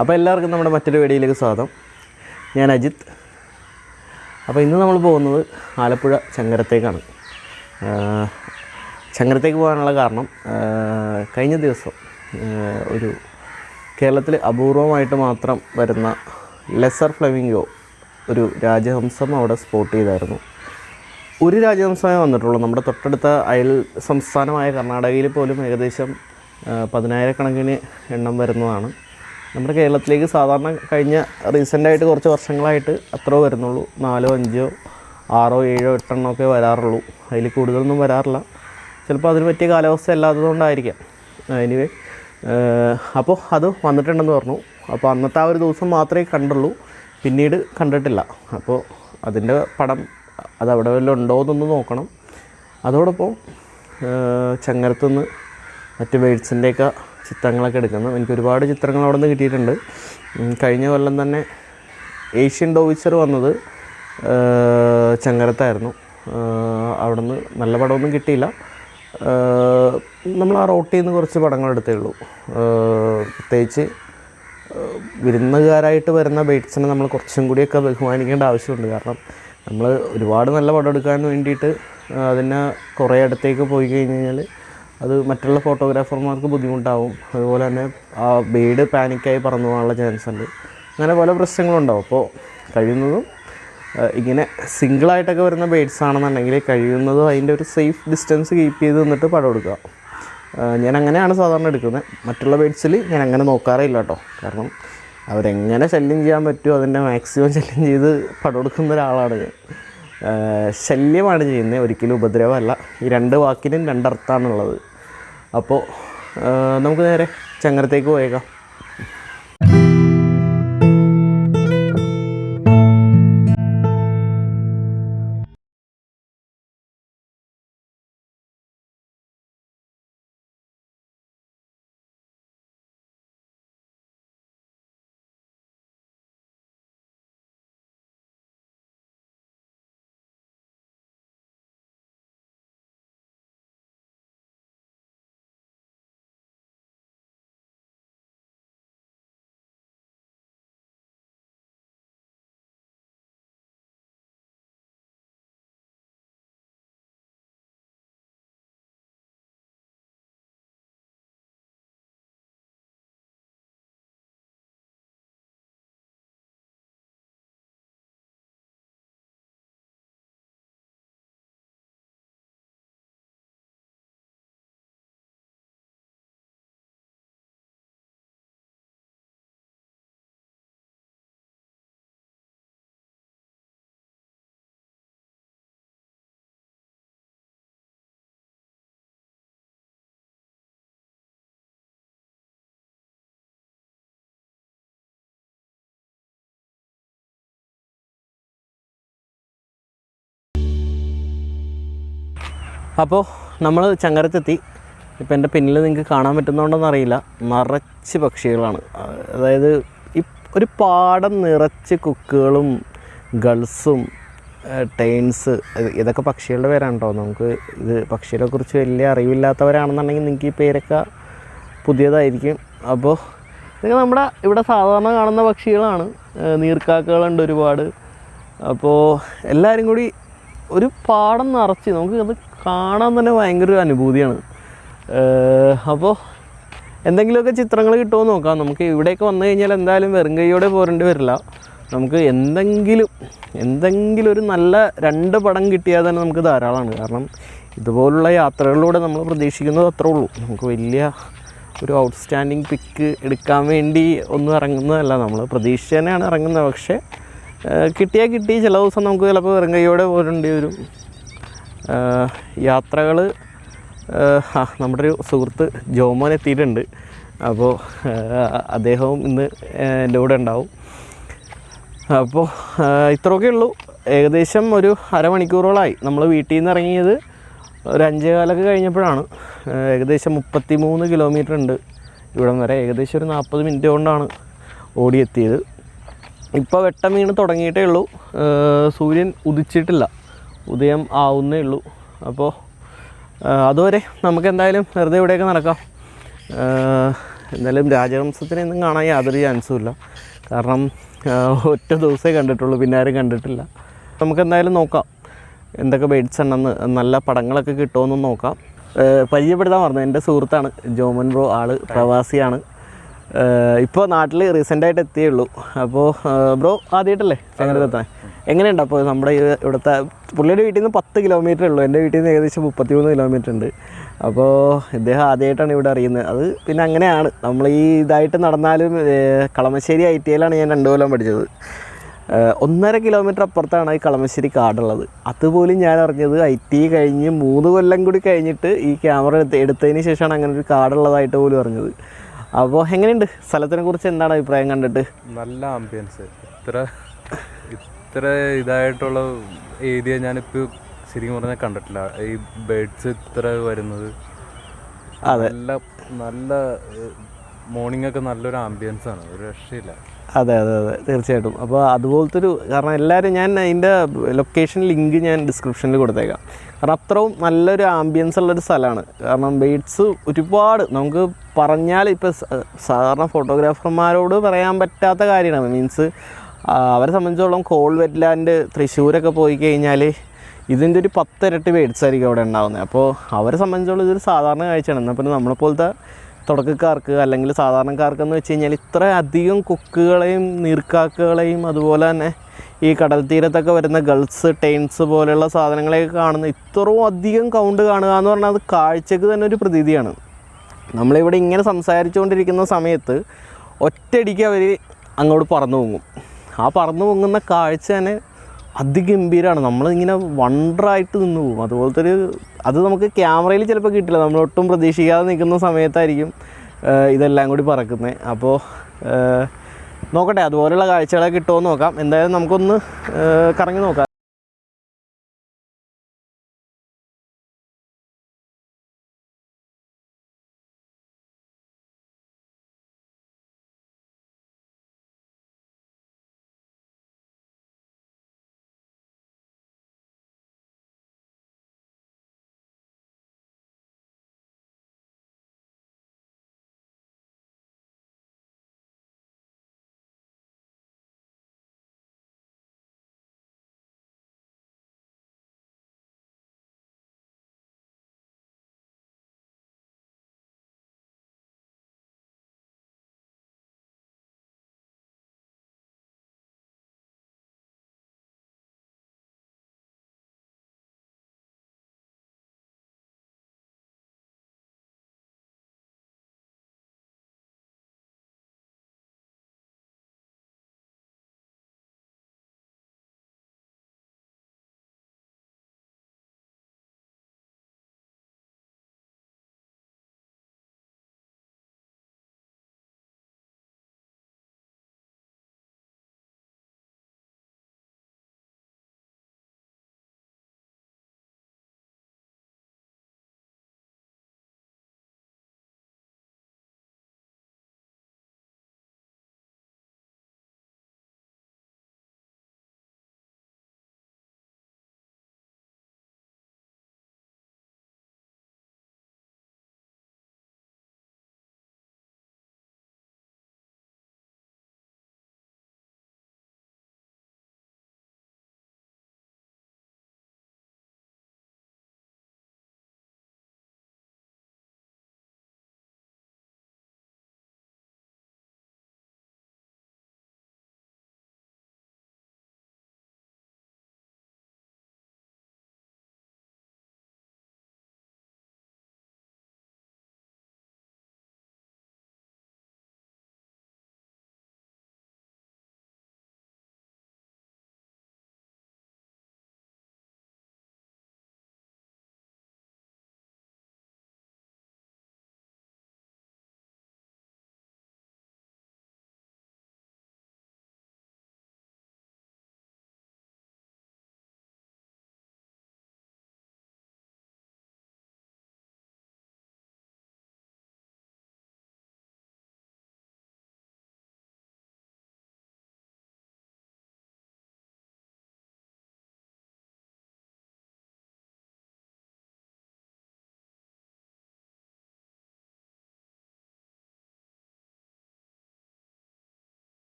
അപ്പോൾ എല്ലാവർക്കും നമ്മുടെ മറ്റൊരു വീഡിയോയിലേക്ക് സ്വാഗതം. ഞാൻ അജിത്ത്. അപ്പോൾ ഇന്ന് നമ്മൾ പോകുന്നത് ആലപ്പുഴ ചങ്ങരത്തേക്കാണ്. ചങ്ങരത്തേക്ക് പോകാനുള്ള കാരണം കഴിഞ്ഞ ദിവസം ഒരു കേരളത്തിൽ അപൂർവമായിട്ട് മാത്രം വരുന്ന ലെസർ ഫ്ലെമിംഗോ ഒരു രാജഹംസം അവിടെ സ്പോട്ട് ചെയ്തായിരുന്നു. ഒരു രാജഹംസമേ വന്നിട്ടുള്ളൂ. നമ്മുടെ തൊട്ടടുത്ത അയൽ സംസ്ഥാനമായ കർണാടകയിൽ പോലും ഏകദേശം 10,000 എണ്ണം വരുന്നതാണ്. നമ്മുടെ കേരളത്തിലേക്ക് സാധാരണ കഴിഞ്ഞ റീസെൻ്റായിട്ട് കുറച്ച് വർഷങ്ങളായിട്ട് അത്ര വരുന്നുള്ളൂ. 4, 5, 6, 7, 8 എണ്ണമൊക്കെ വരാറുള്ളൂ. അതിൽ കൂടുതലൊന്നും വരാറില്ല. ചിലപ്പോൾ അതിന് പറ്റിയ കാലാവസ്ഥ അല്ലാത്തതുകൊണ്ടായിരിക്കാം. എനിവേ അപ്പോൾ അത് വന്നിട്ടുണ്ടെന്ന് പറഞ്ഞു. അപ്പോൾ അന്നത്തെ ആ ഒരു ദിവസം മാത്രമേ കണ്ടുള്ളൂ, പിന്നീട് കണ്ടിട്ടില്ല. അപ്പോൾ അതിൻ്റെ പടം അതവിടെ വല്ലതും ഉണ്ടോ എന്നൊന്ന് നോക്കണം. അതോടൊപ്പം ചങ്ങരത്തുനിന്ന് മറ്റ് ബേഡ്സിൻ്റെയൊക്കെ ചിത്രങ്ങളൊക്കെ എടുക്കുന്നു. എനിക്ക് ഒരുപാട് ചിത്രങ്ങൾ അവിടെ നിന്ന് കിട്ടിയിട്ടുണ്ട്. കഴിഞ്ഞ കൊല്ലം തന്നെ ഏഷ്യൻ ഡോവിച്ചർ വന്നത് ചങ്ങരത്തായിരുന്നു. അവിടെ നിന്ന് നല്ല പടമൊന്നും കിട്ടിയില്ല. നമ്മൾ ആ റോട്ടിൽ നിന്ന് കുറച്ച് പടങ്ങൾ എടുത്തേ ഉള്ളൂ. പ്രത്യേകിച്ച് വിരുന്നുകാരായിട്ട് വരുന്ന ബേഡ്സിനെ നമ്മൾ കുറച്ചും കൂടിയൊക്കെ ബഹുമാനിക്കേണ്ട ആവശ്യമുണ്ട്. കാരണം നമ്മൾ ഒരുപാട് നല്ല പടം എടുക്കാൻ വേണ്ടിയിട്ട് അതിനെ കുറേ അടുത്തേക്ക് പോയി കഴിഞ്ഞ് കഴിഞ്ഞാൽ അത് മറ്റുള്ള ഫോട്ടോഗ്രാഫർമാർക്ക് ബുദ്ധിമുട്ടാവും. അതുപോലെ തന്നെ ആ ബേഡ് പാനിക്കായി പറന്നു പോകാനുള്ള ചാൻസ് ഉണ്ട്. അങ്ങനെ പല പ്രശ്നങ്ങളുണ്ടാവും. അപ്പോൾ കഴിയുന്നതും ഇങ്ങനെ സിംഗിളായിട്ടൊക്കെ വരുന്ന ബേഡ്സ് ആണെന്നുണ്ടെങ്കിൽ കഴിയുന്നതും അതിൻ്റെ ഒരു സേഫ് ഡിസ്റ്റൻസ് കീപ്പ് ചെയ്ത് നിന്നിട്ട് പടം എടുക്കുക. ഞാൻ അങ്ങനെയാണ് സാധാരണ എടുക്കുന്നത്. മറ്റുള്ള ബേഡ്സിൽ ഞാൻ അങ്ങനെ നോക്കാറില്ല കേട്ടോ. കാരണം അവരെങ്ങനെ ശല്യം ചെയ്യാൻ പറ്റുമോ അതിൻ്റെ മാക്സിമം ശല്യം ചെയ്ത് പടം എടുക്കുന്ന ഒരാളാണ് ഞാൻ. ശല്യമാണ് ചെയ്യുന്നത്, ഒരിക്കലും ഉപദ്രവമല്ല. ഈ 2 വാക്കിനും 2 അർത്ഥമാണുള്ളത്. അപ്പോൾ നമുക്ക് നേരെ ചങ്ങരത്തേക്ക് പോയേക്കാം. അപ്പോൾ നമ്മൾ ചങ്ങരത്തെത്തി. ഇപ്പോൾ എൻ്റെ പിന്നിൽ നിങ്ങൾക്ക് കാണാൻ പറ്റുന്നുണ്ടോയെന്ന് അറിയില്ല, നിറച്ച് പക്ഷികളാണ്. അതായത് ഈ ഒരു പാടം നിറച്ച് കുക്കുകളും ഗൾസും ടൈൻസ്, ഇതൊക്കെ പക്ഷികളുടെ പേരാണ് കേട്ടോ. നമുക്ക് ഇത് പക്ഷികളെ കുറിച്ച് വലിയ അറിവില്ലാത്തവരാണെന്നുണ്ടെങ്കിൽ നിങ്ങൾക്ക് ഈ പേരൊക്കെ പുതിയതായിരിക്കും. അപ്പോൾ ഇതൊക്കെ നമ്മുടെ ഇവിടെ സാധാരണ കാണുന്ന പക്ഷികളാണ്. നീർക്കാക്കകളുണ്ട് ഒരുപാട്. അപ്പോൾ എല്ലാവരും കൂടി ഒരു പാടം നിറച്ച് നമുക്ക് അത് കാണാൻ തന്നെ ഭയങ്കര ഒരു അനുഭൂതിയാണ്. അപ്പോൾ എന്തെങ്കിലുമൊക്കെ ചിത്രങ്ങൾ കിട്ടുമോ നോക്കാം. നമുക്ക് ഇവിടെയൊക്കെ വന്നു കഴിഞ്ഞാൽ എന്തായാലും വെറും കൈയോടെ പോരേണ്ടി വരില്ല. നമുക്ക് എന്തെങ്കിലും ഒരു നല്ല 2 പടം കിട്ടിയാൽ തന്നെ നമുക്ക് ധാരാളമാണ്. കാരണം ഇതുപോലുള്ള യാത്രകളിലൂടെ നമ്മൾ പ്രതീക്ഷിക്കുന്നത് അത്രേ ഉള്ളൂ. നമുക്ക് വലിയ ഒരു ഔട്ട്സ്റ്റാൻഡിങ് പിക്ക് എടുക്കാൻ വേണ്ടി ഒന്നും ഇറങ്ങുന്നതല്ല. നമ്മൾ പ്രതീക്ഷിച്ച് തന്നെയാണ് ഇറങ്ങുന്നത്. പക്ഷേ കിട്ടിയാൽ കിട്ടി. ചില ദിവസം നമുക്ക് ചിലപ്പോൾ വെറും കൈയോടെ പോരേണ്ടി വരും. യാത്രകൾ നമ്മുടെ ഒരു സുഹൃത്ത് ജോമോൻ എത്തിയിട്ടുണ്ട്. അപ്പോൾ അദ്ദേഹവും ഇന്ന് എൻ്റെ കൂടെ ഉണ്ടാവും. അപ്പോൾ ഇത്രയൊക്കെ ഉള്ളൂ. ഏകദേശം ഒരു അരമണിക്കൂറോളമായി നമ്മൾ വീട്ടിൽ നിന്ന് ഇറങ്ങിയത്. ഒരു 5:15 കഴിഞ്ഞപ്പോഴാണ്. ഏകദേശം 33 കിലോമീറ്റർ ഉണ്ട് ഇവിടം വരെ. ഏകദേശം ഒരു 40 മിനിറ്റ് കൊണ്ടാണ് ഓടിയെത്തിയത്. ഇപ്പോൾ വെട്ടം വീണ് തുടങ്ങിയിട്ടേ ഉള്ളൂ. സൂര്യൻ ഉദിച്ചിട്ടില്ല, ഉദയം ആവുന്നേ ഉള്ളൂ. അപ്പോൾ അതുവരെ നമുക്ക് എന്തായാലും വെറുതെ ഇവിടെയൊക്കെ നടക്കാം. എന്തായാലും രാജഹംസത്തിനെ ഒന്നും കാണാൻ യാതൊരു ചാൻസും ഇല്ല. കാരണം ഒറ്റ ദിവസമേ കണ്ടിട്ടുള്ളൂ, പിന്നെ ആരും കണ്ടിട്ടില്ല. നമുക്ക് എന്തായാലും നോക്കാം എന്തൊക്കെ ബേഡ്സ് ഉണ്ടെന്ന്, നല്ല പടങ്ങളൊക്കെ കിട്ടുമെന്ന് നോക്കാം. പരിചയപ്പെടുത്താൻ പറഞ്ഞു, എൻ്റെ സുഹൃത്താണ് ജോമൻ ബ്രോ. ആൾ പ്രവാസിയാണ്, ഇപ്പോൾ നാട്ടിൽ റീസെൻ്റായിട്ട് എത്തിയേ ഉള്ളൂ. അപ്പോൾ ബ്രോ ആദ്യമായിട്ടല്ലേ ചങ്ങരത്തെത്താൻ? എങ്ങനെയുണ്ട് അപ്പോൾ നമ്മുടെ ഇവിടുത്തെ? പുള്ളിയുടെ വീട്ടിൽ നിന്ന് 10 കിലോമീറ്റർ ഉള്ളൂ, എൻ്റെ വീട്ടിൽ നിന്ന് ഏകദേശം 33 കിലോമീറ്റർ ഉണ്ട്. അപ്പോൾ ഇദ്ദേഹം ആദ്യമായിട്ടാണ് ഇവിടെ അറിയുന്നത്. അത് പിന്നെ അങ്ങനെയാണ്, നമ്മൾ ഈ ഇതായിട്ട് നടന്നാലും. കളമശ്ശേരി ITയിലാണ് ഞാൻ 2 കൊല്ലം പഠിച്ചത്. 1.5 കിലോമീറ്റർ അപ്പുറത്താണ് ഈ കളമശ്ശേരി കാടുള്ളത്. അതുപോലും ഞാൻ അറിഞ്ഞത് IT കഴിഞ്ഞ് 3 കൊല്ലം കൂടി കഴിഞ്ഞിട്ട് ഈ ക്യാമറ എടുത്തതിന് ശേഷമാണ് അങ്ങനെ ഒരു കാടുള്ളതായിട്ട് പോലും അറിഞ്ഞത്. അപ്പോൾ എങ്ങനെയുണ്ട്, സ്ഥലത്തിനെ കുറിച്ച് എന്താണ് അഭിപ്രായം കണ്ടിട്ട്? നല്ല ആംബിയൻസ്. ഇത്ര ഇതായിട്ടുള്ള ഏരിയ ഞാനിപ്പോൾ ശരിക്കും പറഞ്ഞാൽ കണ്ടിട്ടില്ല. ഈ ബേഡ്സ് ഇത്ര വരുന്നത്. അതെ, നല്ല മോർണിംഗ് ഒക്കെ നല്ലൊരു ആംബിയൻസ് ആണ്, ഒരു രക്ഷയില്ല. അതെ അതെ അതെ തീർച്ചയായിട്ടും. അപ്പോൾ അതുപോലത്തെ ഒരു, കാരണം എല്ലാവരും, ഞാൻ അതിൻ്റെ ലൊക്കേഷൻ ലിങ്ക് ഞാൻ ഡിസ്ക്രിപ്ഷനിൽ കൊടുത്തേക്കാം. കാരണം അത്രയും നല്ലൊരു ആംബിയൻസ് ഉള്ളൊരു സ്ഥലമാണ്. കാരണം ബേഡ്സ് ഒരുപാട് നമുക്ക് പറഞ്ഞാൽ ഇപ്പോൾ സാധാരണ ഫോട്ടോഗ്രാഫർമാരോട് പറയാൻ പറ്റാത്ത കാര്യമാണ്. മീൻസ് അവരെ സംബന്ധിച്ചോളം കോൾ വെറ്റ്ലാൻഡ് തൃശ്ശൂരൊക്കെ പോയി കഴിഞ്ഞാൽ ഇതിൻ്റെ ഒരു 10 ഇരട്ടി ബേഡ്സ് ആയിരിക്കും അവിടെ ഉണ്ടാകുന്നത്. അപ്പോൾ അവരെ സംബന്ധിച്ചോളം ഇതൊരു സാധാരണ കാഴ്ചയാണ്. എന്നാൽ പിന്നെ നമ്മളെപ്പോലത്തെ തുടക്കക്കാർക്ക് അല്ലെങ്കിൽ സാധാരണക്കാർക്കെന്ന് വെച്ച് കഴിഞ്ഞാൽ ഇത്ര അധികം കൊക്കുകളെയും നീർക്കാക്കകളെയും അതുപോലെ തന്നെ ഈ കടൽ തീരത്തൊക്കെ വരുന്ന ഗൾസ് ടെയിൻസ് പോലെയുള്ള സാധനങ്ങളെയൊക്കെ കാണുന്ന ഇത്രയും അധികം കൗണ്ട് കാണുക എന്ന് പറഞ്ഞാൽ അത് കാഴ്ചക്ക് തന്നെ ഒരു പ്രതീതിയാണ്. നമ്മളിവിടെ ഇങ്ങനെ സംസാരിച്ചുകൊണ്ടിരിക്കുന്ന സമയത്ത് ഒറ്റയടിക്ക് അവർ അങ്ങോട്ട് പറന്നു പൊങ്ങും. ആ പറന്നു പൊങ്ങുന്ന കാഴ്ച തന്നെ അതിഗംഭീരമാണ്. നമ്മളിങ്ങനെ വണ്ടറായിട്ട് നിന്ന് പോകും. അതുപോലത്തെ ഒരു, അത് നമുക്ക് ക്യാമറയിൽ ചിലപ്പോൾ കിട്ടില്ല. നമ്മളൊട്ടും പ്രതീക്ഷിക്കാതെ നിൽക്കുന്ന സമയത്തായിരിക്കും ഇതെല്ലാം കൂടി പറക്കുന്നത്. അപ്പോൾ നോക്കട്ടെ, അതുപോലെയുള്ള കാഴ്ചകളൊക്കെ കിട്ടുമോ എന്ന് നോക്കാം. എന്തായാലും നമുക്കൊന്ന് കറങ്ങി നോക്കാം.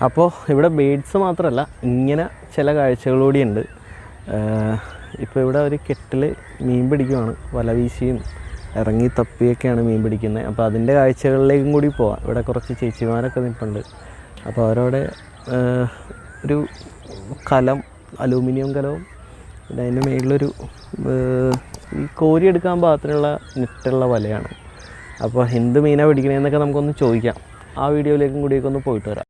അപ്പോൾ ഇവിടെ ബേഡ്സ് മാത്രമല്ല ഇങ്ങനെ ചില കാഴ്ചകളൂടിയുണ്ട്. ഇപ്പോൾ ഇവിടെ ഒരു കെട്ടിൽ മീൻ പിടിക്കുവാണ്, വല വീശിയും ഇറങ്ങി തപ്പിയൊക്കെയാണ് മീൻ പിടിക്കുന്നത്. അപ്പോൾ അതിൻ്റെ കാഴ്ചകളിലേക്കും കൂടി പോവാം. ഇവിടെ കുറച്ച് ചേച്ചിമാരൊക്കെ നിൽപ്പുണ്ട്. അപ്പോൾ അവരവിടെ ഒരു കലം, അലൂമിനിയം കലവും പിന്നെ അതിൻ്റെ മേളിലൊരു ഈ കോരിയെടുക്കാൻ പാകത്തിനുള്ള നെറ്റുള്ള വലയാണ്. അപ്പോൾ എന്ത് മീനാണ് പിടിക്കണതെന്നൊക്കെ നമുക്കൊന്ന് ചോദിക്കാം. ആ വീഡിയോയിലേക്കും കൂടിയൊക്കെ ഒന്ന് പോയിട്ട് വരാം.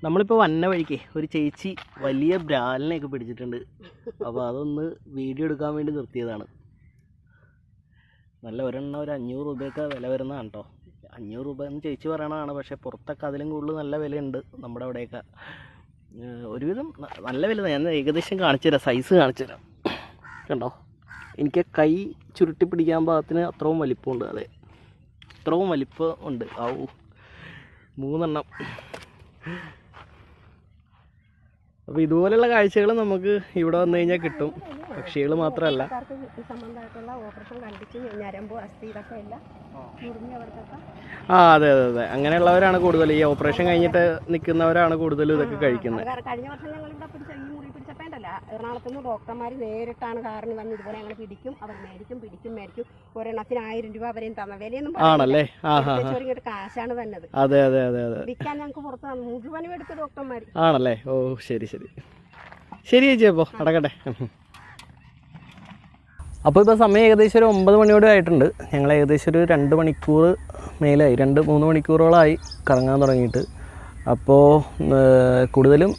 നമ്മളിപ്പോൾ വന്ന വഴിക്ക് ഒരു ചേച്ചി വലിയ ബ്രാലിനെയൊക്കെ പിടിച്ചിട്ടുണ്ട്. അപ്പോൾ അതൊന്ന് വീഡിയോ എടുക്കാൻ വേണ്ടി നിർത്തിയതാണ്. നല്ല ഒരെണ്ണം ഒരു 500 രൂപയൊക്കെ വില വരുന്നതാണ് കേട്ടോ. 500 രൂപ എന്ന് ചേച്ചി പറയണതാണ്, പക്ഷേ പുറത്തൊക്കെ അതിലും കൂടുതൽ നല്ല വിലയുണ്ട് നമ്മുടെ അവിടെയൊക്കെ. ഒരുവിധം നല്ല വില. ഞാൻ ഏകദേശം കാണിച്ചു തരാം, സൈസ് കാണിച്ചു തരാം. കണ്ടോ, എനിക്ക് കൈ ചുരുട്ടി പിടിക്കാൻ പാകത്തിന് അത്രയും വലിപ്പമുണ്ട്. അതെ, അത്രയും വലിപ്പം ഉണ്ട്. 3 എണ്ണം. അപ്പോൾ ഇതുപോലെയുള്ള കാഴ്ചകൾ നമുക്ക് ഇവിടെ വന്നു കഴിഞ്ഞാൽ കിട്ടും. പക്ഷികൾ മാത്രമല്ല, അതെ അതെ അതെ, അങ്ങനെയുള്ളവരാണ് കൂടുതൽ. ഈ ഓപ്പറേഷൻ കഴിഞ്ഞിട്ട് നിൽക്കുന്നവരാണ് കൂടുതൽ ഇതൊക്കെ കഴിക്കുന്നത്. കഴിഞ്ഞ വർഷം ഞങ്ങൾ ഇവിടെ പിടിച്ചപ്പോഴല്ല, എറണാകുളത്ത് നിന്ന് ഡോക്ടർമാർ നേരിട്ടാണ് കാറിന് വന്ന് ഇതുപോലെ ഞങ്ങൾ പിടിക്കും, അവർ മേടിക്കും. ഒരെണ്ണത്തിന് 1000 രൂപ അവരെയും തന്ന വിലയൊന്നും ആണല്ലേ. കാശാണ് തന്നത്. അതെ അതെ അതെ അതെ, വിൽക്കാൻ ഞങ്ങൾക്ക് പുറത്ത് മുഴുവനും എടുത്ത ഡോക്ടർമാർ ആണല്ലേ. ഓ ശരി ശരി ശരി ചേച്ചി, അപ്പോൾ നടക്കട്ടെ. അപ്പോൾ ഇപ്പോൾ സമയം ഏകദേശം ഒരു 9 മണിയോടെ ആയിട്ടുണ്ട്. ഞങ്ങൾ ഏകദേശം ഒരു 2 മണിക്കൂർ മേലായി, 2-3 മണിക്കൂറോളമായി കറങ്ങാൻ തുടങ്ങിയിട്ട്. അപ്പോൾ കൂടുതലും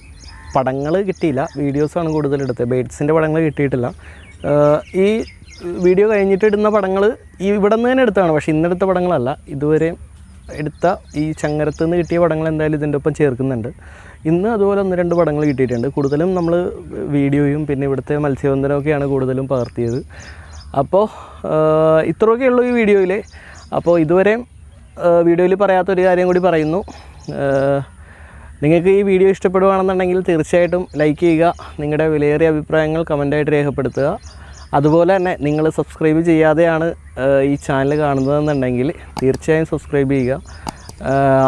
പടങ്ങൾ കിട്ടിയില്ല, വീഡിയോസാണ് കൂടുതലെടുത്തത്. ബേഡ്സിൻ്റെ പടങ്ങൾ കിട്ടിയിട്ടില്ല. ഈ വീഡിയോ കഴിഞ്ഞിട്ട് ഇടുന്ന പടങ്ങൾ ഈ ഇവിടെ നിന്ന് തന്നെ എടുത്തതാണ്, പക്ഷേ ഇന്നെടുത്ത പടങ്ങളല്ല. ഇതുവരെ എടുത്ത ഈ ചങ്ങരത്ത് നിന്ന് കിട്ടിയ പടങ്ങൾ എന്തായാലും ഇതിൻ്റെ ഒപ്പം ചേർക്കുന്നുണ്ട്. ഇന്ന് അതുപോലെ 1-2 പടങ്ങൾ കിട്ടിയിട്ടുണ്ട്. കൂടുതലും നമ്മൾ വീഡിയോയും പിന്നെ ഇവിടുത്തെ മത്സ്യബന്ധനമൊക്കെയാണ് കൂടുതലും പകർത്തിയത്. അപ്പോൾ ഇത്രയൊക്കെ ഉള്ളൂ ഈ വീഡിയോയിൽ. അപ്പോൾ ഇതുവരെയും വീഡിയോയിൽ പറയാത്തൊരു കാര്യം കൂടി പറയുന്നു. നിങ്ങൾക്ക് ഈ വീഡിയോ ഇഷ്ടപ്പെടുകയാണെന്നുണ്ടെങ്കിൽ തീർച്ചയായിട്ടും ലൈക്ക് ചെയ്യുക, നിങ്ങളുടെ വിലയേറിയ അഭിപ്രായങ്ങൾ കമൻ്റായിട്ട് രേഖപ്പെടുത്തുക. അതുപോലെ തന്നെ നിങ്ങൾ സബ്സ്ക്രൈബ് ചെയ്യാതെയാണ് ഈ ചാനൽ കാണുന്നതെന്നുണ്ടെങ്കിൽ തീർച്ചയായും സബ്സ്ക്രൈബ് ചെയ്യുക.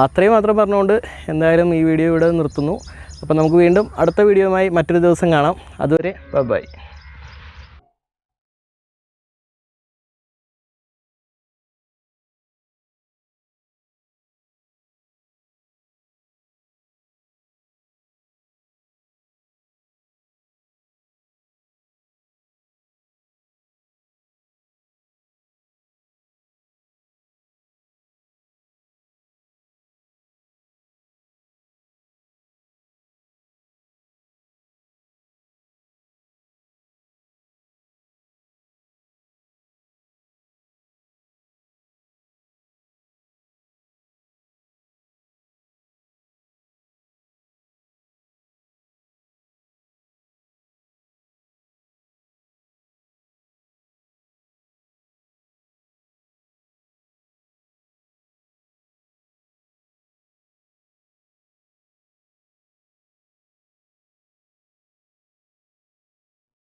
അത്രയും മാത്രം പറഞ്ഞുകൊണ്ട് എന്തായാലും ഈ വീഡിയോ ഇവിടെ നിർത്തുന്നു. അപ്പോൾ നമുക്ക് വീണ്ടും അടുത്ത വീഡിയോയുമായി മറ്റൊരു ദിവസം കാണാം. അതുവരെ ബൈ.